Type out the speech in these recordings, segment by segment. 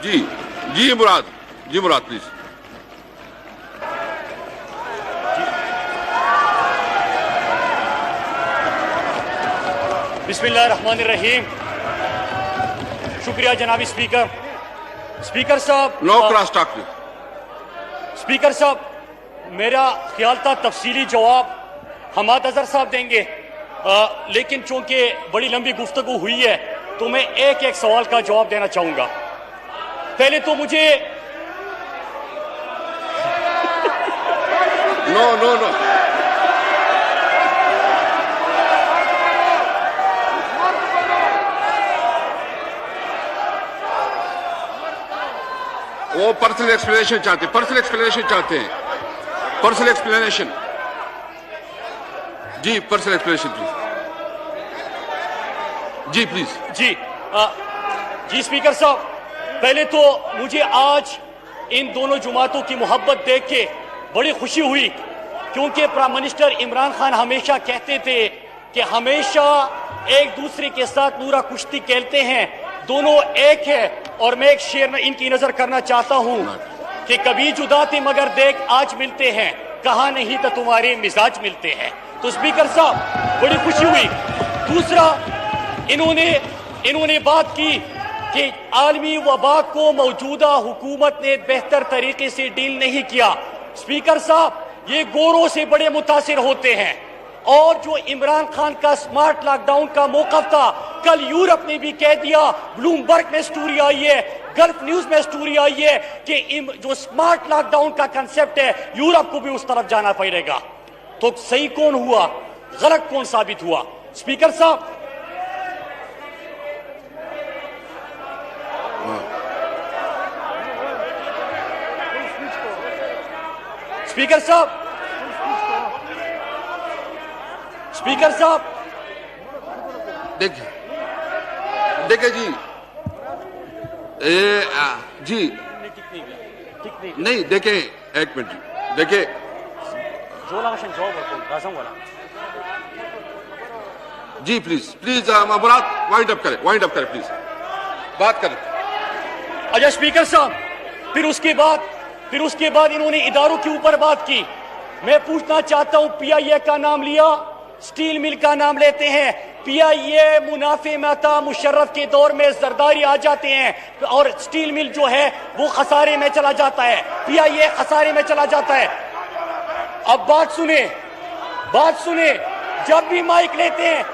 जी जी मुराद, जी मुराद please. बिस्मिल्लाहिर्रहमानिर्रहीम। शुक्रिया जनाब स्पीकर। स्पीकर साहब, नो क्रॉस टॉक। स्पीकर साहब, मेरा ख्याल था तफसीली जवाब हमाद अजहर साहब देंगे, लेकिन चूंकि बड़ी लंबी गुफ्तगू हुई है तो मैं एक एक सवाल का जवाब देना चाहूंगा। पहले तो मुझे नो नो नो, वो पर्सनल एक्सप्लेनेशन चाहते हैं, पर्सनल एक्सप्लेनेशन चाहते हैं, पर्सनल एक्सप्लेनेशन। जी पर्सनल एक्सप्लेनेशन प्लीज, जी प्लीज। जी स्पीकर साहब, पहले तो मुझे आज इन दोनों जमातों की मोहब्बत देख के बड़ी खुशी हुई, क्योंकि प्राइम मिनिस्टर इमरान खान हमेशा कहते थे कि हमेशा एक दूसरे के साथ नूरा कुश्ती खेलते हैं, दोनों एक है। और मैं एक शेर इनकी नजर करना चाहता हूं कि कभी जुदा थे मगर देख आज मिलते हैं, कहा नहीं तो तुम्हारे मिजाज मिलते हैं। तो स्पीकर साहब बड़ी खुशी हुई। दूसरा, इन्होंने बात की कि आलमी वबा को मौजूदा हुकूमत ने बेहतर तरीके से डील नहीं किया। स्पीकर साहब, ये गोरों से बड़े मुतासिर होते हैं, और जो इमरान खान का स्मार्ट लॉकडाउन का मौक़िफ़ था, कल यूरोप ने भी कह दिया, ब्लूमबर्ग में स्टोरी आई है, गल्फ न्यूज में स्टोरी आई है कि जो स्मार्ट लॉकडाउन का कंसेप्ट है यूरोप को भी उस तरफ जाना पड़ेगा। तो सही कौन हुआ, गलत कौन साबित हुआ? स्पीकर साहब, स्पीकर साहब, स्पीकर साहब, देखिए जी, जी नहीं, देखें एक मिनट जी, देखिए जी please please Murad wind up करें प्लीज, बात करें। अच्छा स्पीकर साहब, फिर उसके बाद इन्होंने इदारों के ऊपर बात की। मैं पूछना चाहता हूं, पीआईए का नाम लिया, स्टील मिल का नाम लेते हैं। पीआईए मुनाफे में था, मुशर्रफ के दौर में जरदारी आ जाते हैं और स्टील मिल जो है वो खसारे में चला जाता है, पीआईए खसारे में चला जाता है। अब बात सुने, जब भी माइक लेते हैं,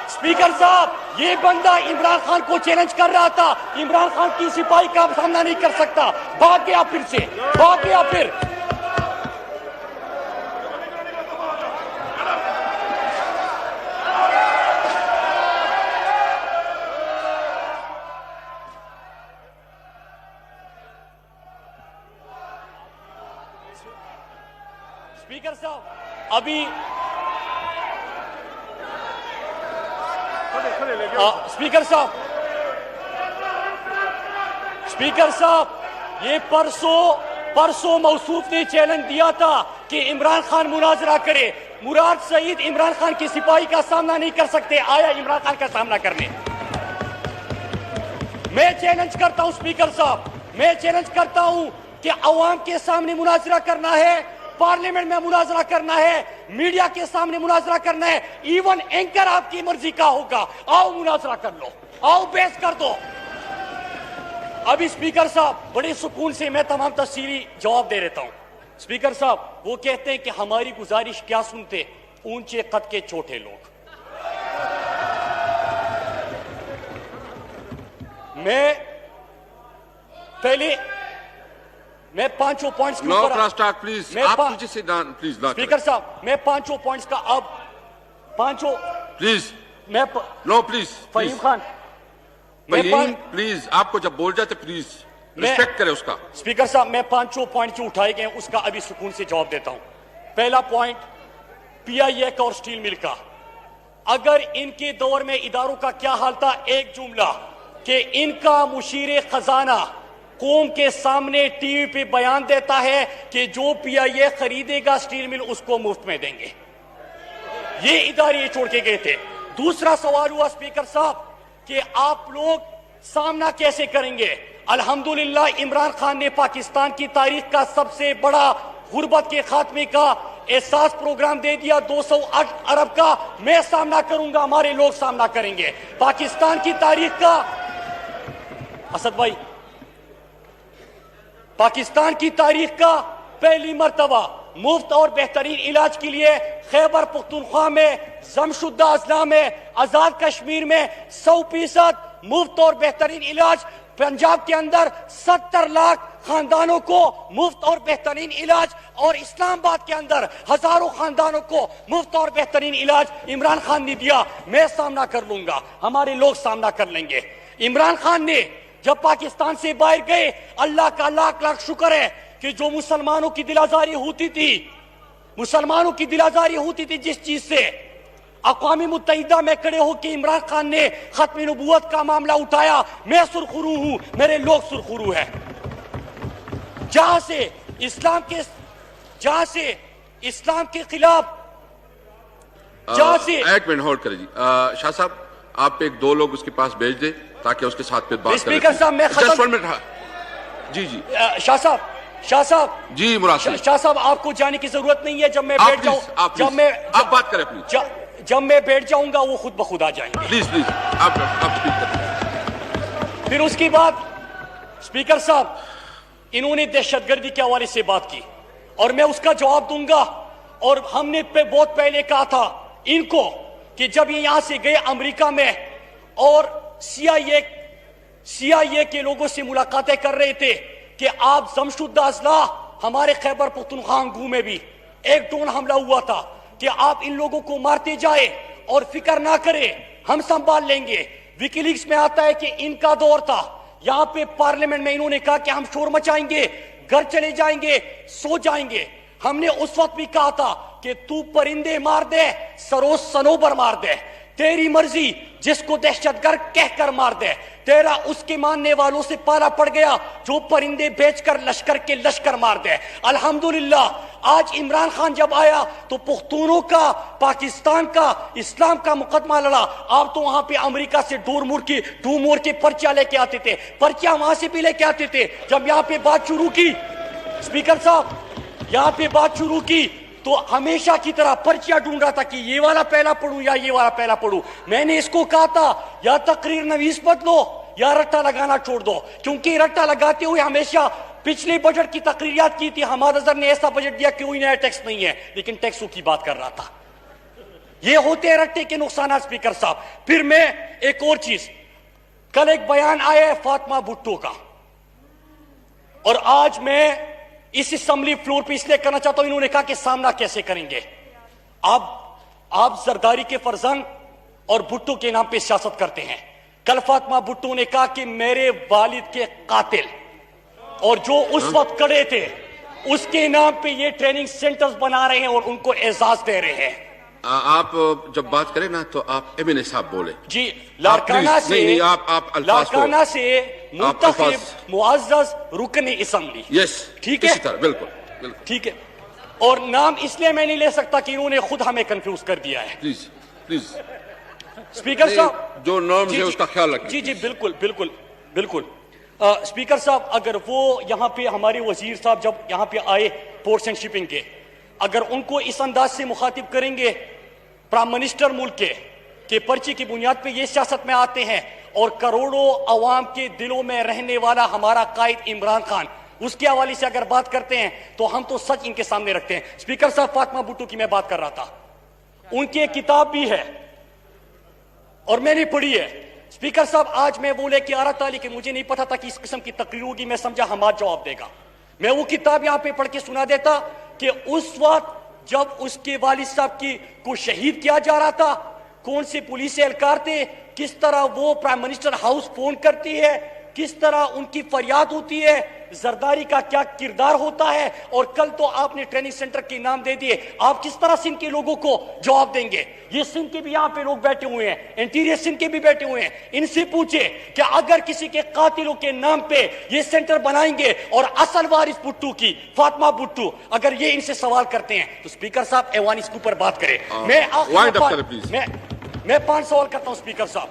स्पीकर साहब, ये बंदा इमरान खान को चैलेंज कर रहा था, इमरान खान की सिपाही का सामना नहीं कर सकता, भाग गया फिर। स्पीकर साहब, अभी स्पीकर साहब, ये परसों मौसूफ ने चैलेंज दिया था कि इमरान खान मुनाजरा करे। मुराद सईद इमरान खान की सिपाही का सामना नहीं कर सकते, आया इमरान खान का सामना करने। मैं चैलेंज करता हूं स्पीकर साहब, मैं चैलेंज करता हूं कि अवाम के सामने मुनाजरा करना है, पार्लियामेंट में मुनाजरा करना है, मीडिया के सामने मुनाजरा करना है, इवन एंकर आपकी मर्जी का होगा, आओ मुनाजरा कर लो, आओ बहस कर दो। अभी स्पीकर साहब, बड़े सुकून से मैं तमाम तफसीली जवाब दे देता हूं। स्पीकर साहब, वो कहते हैं कि हमारी गुजारिश क्या सुनते, ऊंचे कद के छोटे लोग। मैं पांचों points no cross talk please, आप पीछे से प्लीज। स्पीकर साहब, मैं पांचों पॉइंट्स का अब पांचों प्लीज, मैं no please, Faheem Khan please, आपको जब बोल जाते प्लीज रिस्पेक्ट करें उसका। स्पीकर साहब, मैं पांचों पॉइंट जो उठाए गए उसका अभी सुकून से जवाब देता हूं। पहला पॉइंट, पीआईए का और स्टील मिल का, अगर इनके दौर में इदारों का क्या हाल था, एक जुमला कि इनका मुशीर खजाना कौम के सामने टीवी पे बयान देता है कि जो पीआईए खरीदेगा स्टील मिल उसको मुफ्त में देंगे। ये इदारे छोड़ के गए थे। दूसरा सवाल हुआ स्पीकर साहब कि आप लोग सामना कैसे करेंगे? अल्हम्दुलिल्लाह इमरान खान ने पाकिस्तान की तारीख का सबसे बड़ा गुर्बत के खात्मे का एहसास प्रोग्राम दे दिया। 208 अरब का मैं सामना करूंगा, हमारे लोग सामना करेंगे। पाकिस्तान की तारीख का, असद भाई, पाकिस्तान की तारीख का पहली मर्तबा मुफ्त और बेहतरीन इलाज के लिए खैबर पख्तूनख्वा में, जमशुदा अजला में, आजाद कश्मीर में 100% मुफ्त और बेहतरीन इलाज। पंजाब के अंदर 70 लाख खानदानों को मुफ्त और बेहतरीन इलाज, और इस्लामाबाद के अंदर हजारों खानदानों को मुफ्त और बेहतरीन इलाज इमरान खान ने दिया। मैं सामना कर लूंगा, हमारे लोग सामना कर लेंगे। इमरान खान ने जब पाकिस्तान से बाहर गए, अल्लाह का लाख लाख शुक्र है कि जो मुसलमानों की दिल आजारी होती थी, मुसलमानों की दिल आजारी होती थी जिस चीज से, अक़वामी मुत्तहिदा में खड़े होकर इमरान खान ने खत्म नबूवत का मामला उठाया। मैं सुरखरू हूं, मेरे लोग सुरखरू है। जहां से इस्लाम के खिलाफ, जहां से एक मिनट होल्ड करें जी। शाह साहब, आप एक दो लोग उसके पास भेज दें ताकि उसके साथ फिर बात करें। स्पीकर साहब, मैं जस्ट 1 मिनट। जी जी शाह साहब जी, मुराद शाह साहब, आपको जाने की जरूरत नहीं है। जब मैं बैठ जाऊं, आप बात करें प्लीज। जब मैं बैठ जाऊंगा वो खुद ब खुद आ जाएंगे। प्लीज प्लीज आप स्पीक करें। फिर उसके बाद स्पीकर साहब, इन्होंने दहशतगर्दी के हवाले से बात की और मैं उसका जवाब दूंगा। और हमने बहुत पहले कहा था इनको कि जब ये यहां से गए अमेरिका में और CIA के लोगों से मुलाकातें कर रहे थे कि आप जमशुदा अजला, हमारे खैबर पख्तूनख्वा में भी एक ड्रोन हमला हुआ था कि आप इन लोगों को मारते जाए और फिक्र ना करें, हम संभाल लेंगे। विकीलीक्स में आता है कि इनका दौर था, यहां पे पार्लियामेंट में इन्होंने कहा कि हम शोर मचाएंगे, घर चले जाएंगे, सो जाएंगे। हमने उस वक्त भी कहा था कि तू परिंदे मार दे, सरोज सनोबर मार दे, तेरी मर्जी, जिसको दहशतगर्द कहकर मार दे। तेरा उसके मानने वालों से पाला पड़ गया जो परिंदे बेचकर लश्कर के लश्कर मार दे। अल्हम्दुलिल्लाह आज इमरान खान जब आया तो पुख्तूनों का, पाकिस्तान का, इस्लाम का मुकदमा लड़ा। आप तो वहां पे अमेरिका से ढूर मोड़ के पर्चा लेके आते थे, पर्चा वहां से भी लेके आते थे। जब यहाँ पे बात शुरू की, स्पीकर साहब, यहाँ पे बात शुरू की तो हमेशा की तरह पर्चियां ढूंढ रहा था कि ये वाला पहला पढ़ूं या ये वाला पहला पढ़ूं। मैंने इसको कहा था या तकरीर नवीस बदलो या रट्टा लगाना छोड़ दो, क्योंकि रट्टा लगाते हुए हमेशा पिछले बजट की तकरीरियात की थी। हमारा नजर ने ऐसा बजट दिया कि कोई नया टैक्स नहीं है, लेकिन टैक्सों की बात कर रहा था। ये होते हैं रट्टे के नुकसान। स्पीकर साहब, फिर मैं एक और चीज, कल एक बयान आया है फातिमा भुट्टो का, और आज मैं इस असेंबली फ्लोर पे इसलिए करना चाहता हूं, इन्होंने कहा कि सामना कैसे करेंगे। आप जरदारी के फर्जंद और भुट्टो के नाम पे सियासत करते हैं। कल फातिमा भुट्टो ने कहा कि मेरे वालिद के कातिल और जो उस वक्त खड़े थे उसके नाम पे ये ट्रेनिंग सेंटर्स बना रहे हैं और उनको एजाज दे रहे हैं। आप जब बात करें ना तो आप एमिने साहब बोले जी। लारकाना से, नहीं, आप लारकाना से मुंतखब मुअज़्ज़ज़ रुकन असेंबली। यस, ठीक है, बिल्कुल ठीक है। और नाम इसलिए मैं नहीं ले सकता कि इन्होंने खुद हमें कंफ्यूज कर दिया है। प्लीज स्पीकर साहब, जो नॉर्म्स है उसका ख्याल रखें। जी बिल्कुल। स्पीकर साहब, अगर वो यहाँ पे हमारे वजीर साहब जब यहाँ पे आए पोर्ट्स एंड शिपिंग के, अगर उनको इस अंदाज से मुखातिब करेंगे, प्राइम मिनिस्टर मुल्क के पर्ची की बुनियाद पे ये सियासत में आते हैं और करोड़ों अवाम के दिलों में रहने वाला हमारा कायद इमरान खान, उसके हवाले से अगर बात करते हैं तो हम तो सच इनके सामने रखते हैं। स्पीकर साहब, फातिमा भुट्टो की मैं बात कर रहा था, उनकी एक किताब भी है और मैंने पढ़ी है। स्पीकर साहब, आज मैं वो लेके आ रहा था, लेकिन मुझे नहीं पता था कि इस किस्म की तकरीर होगी। मैं समझा हमारा जवाब देगा। मैं वो किताब यहां पे पढ़ के सुना देता कि उस वक्त जब उसके वालिद साहब को शहीद किया जा रहा था, कौन से पुलिस एहलकार थे, किस तरह वो प्राइम मिनिस्टर हाउस फोन करती है, किस तरह उनकी फरियाद होती है, जरदारी का क्या किरदार होता है। और कल तो आपने ट्रेनिंग सेंटर के नाम दे दिए। आप किस तरह सिंध के लोगों को जवाब देंगे? ये सिंध के भी यहाँ पे लोग बैठे हुए हैं, इंटीरियर सिंध के भी बैठे हुए हैं। इनसे पूछे कि अगर किसी के कातिलों के नाम पे ये सेंटर बनाएंगे और असल वारिस भुट्टो की फातिमा भुट्टो, अगर ये इनसे सवाल करते हैं तो स्पीकर साहब ऐवान इसके ऊपर बात करें। मैं 5 सवाल करता हूं स्पीकर साहब।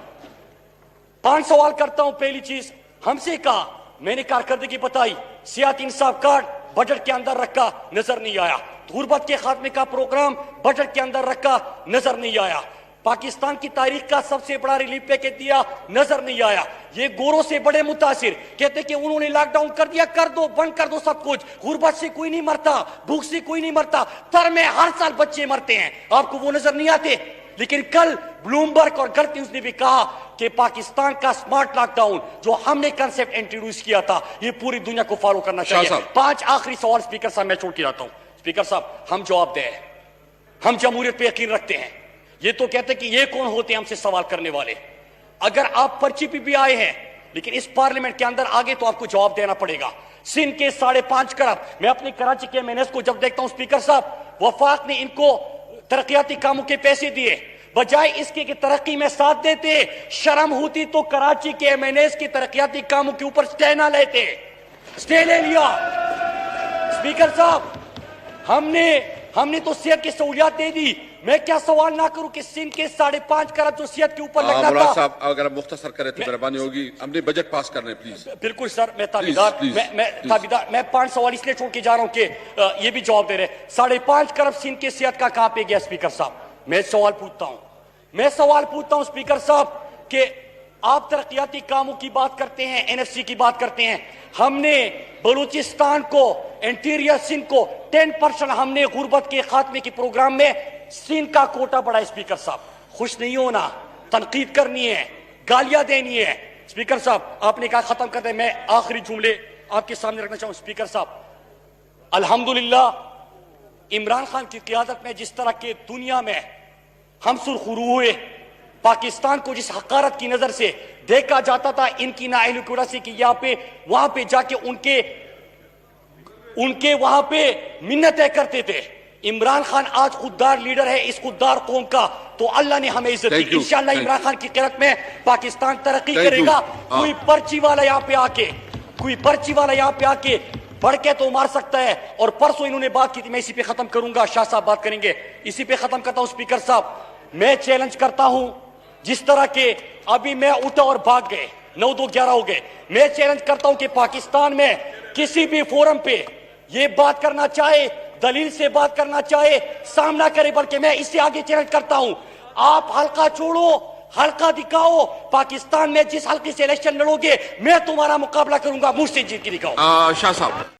5 सवाल करता हूं। पहली चीज, हमसे कहा, मैंने कारकर्दगी बताई, सियाती इंसाफ कार्ड बजट के अंदर रखा, नजर नहीं आया। गुर्बत के खात्मे का प्रोग्राम बजट के अंदर रखा, नजर नहीं आया। पाकिस्तान की तारीख का सबसे बड़ा रिलीफ पैकेज दिया, नजर नहीं आया। ये गोरों से बड़े मुतासिर, कहते कि उन्होंने लॉकडाउन कर दिया, कर दो, बंद कर दो सब कुछ। गुर्बत से कोई नहीं मरता, भूख से कोई नहीं मरता, तर में हर साल बच्चे मरते हैं, आपको वो नजर नहीं आते। लेकिन कल ब्लूमबर्ग और गलत न्यूज ने भी कहा कि पाकिस्तान का स्मार्ट लॉकडाउन जो हमने कंसेप्ट इंट्रोड्यूस किया था, ये पूरी दुनिया को फॉलो करना चाहिए। 5 आखिरी सवाल स्पीकर साहब मैं छोड़ के जाता हूं। स्पीकर साहब, हम जवाब दें, हम जमहूरियत पे यकीन रखते हैं। ये तो कहते कि ये कौन होते हैं हमसे सवाल करने वाले। अगर आप पर्ची पे भी आए हैं, लेकिन इस पार्लियामेंट के अंदर आगे तो आपको जवाब देना पड़ेगा। सिंध के 5.5 करोड़, मैं अपनी कराची के एमएनएस को जब देखता हूं स्पीकर साहब, वफाक ने इनको तरक्याती कामों के पैसे दिए, बजाय इसके कि तरक्की में साथ देते। शर्म होती तो कराची के एमएनएस के तरक्याती कामों के ऊपर स्टे ना लेते, स्टे ले लिया। स्पीकर साहब, हमने तो सेहत की सहूलियात दे दी। मैं क्या सवाल ना करूं कि सिंध के 5.5 करोड़ जो सेहत के ऊपर लगना था। साहब, अगर मुख्तसर करें तो मेहरबानी होगी, हमने बजट पास करने प्लीज। बिल्कुल सर, मैं ताबीदार, मैं 5 सवाल इसलिए छोड़ के जा रहा हूं कि ये भी जवाब दे रहे। 5.5 करोड़ सिंध के सेहत का कहां पे गया स्पीकर साहब? मैं सवाल पूछता हूं स्पीकर साहब कि आप तरक्याती कामों की बात करते हैं, एनएफसी की बात करते हैं। हमने बलूचिस्तान को, इंटीरियर सिंध को 10% हमने गुर्बत के खात्मे के प्रोग्राम में सिंध का कोटा बढ़ा। स्पीकर साहब, खुश नहीं होना, तनकीद करनी है, गालियां देनी है। स्पीकर साहब, आपने कहा खत्म कर दे, मैं आखिरी जुमले आपके सामने रखना चाहूं। स्पीकर साहब, अल्हम्दुलिल्लाह इमरान खान की क़ियादत में जिस तरह के दुनिया में हम सुरखरू हुए, पाकिस्तान को जिस हकारत की नजर से देखा जाता था, इनकी नाअहली की वजह से कि यहाँ पे वहां पे जाके उनके वहां पे मिन्नतें करते थे। इमरान खान आज खुददार लीडर है इस खुददार कौम का, तो अल्लाह ने हमें इज्जत दी। इंशाअल्लाह इमरान खान की क़ियादत में पाकिस्तान तरक्की करेगा। कोई पर्ची वाला यहाँ पे आके बढ़ के तो मार सकता है। और परसों इन्होंने बात की थी, मैं इसी पे खत्म करूंगा, शाह साहब बात करेंगे, इसी पे खत्म करता हूं। स्पीकर साहब, मैं चैलेंज करता हूं, जिस तरह के अभी मैं उठा और भाग गए, 9-2-11 हो गए, मैं चैलेंज करता हूं कि पाकिस्तान में किसी भी फोरम पे ये बात करना चाहे, दलील से बात करना चाहे, सामना करे। बल्कि मैं इससे आगे चैलेंज करता हूं, आप हल्का छोड़ो, हल्का दिखाओ। पाकिस्तान में जिस हल्के से इलेक्शन लड़ोगे, मैं तुम्हारा मुकाबला करूंगा, मुझसे जीत के दिखाओ। शाह साहब।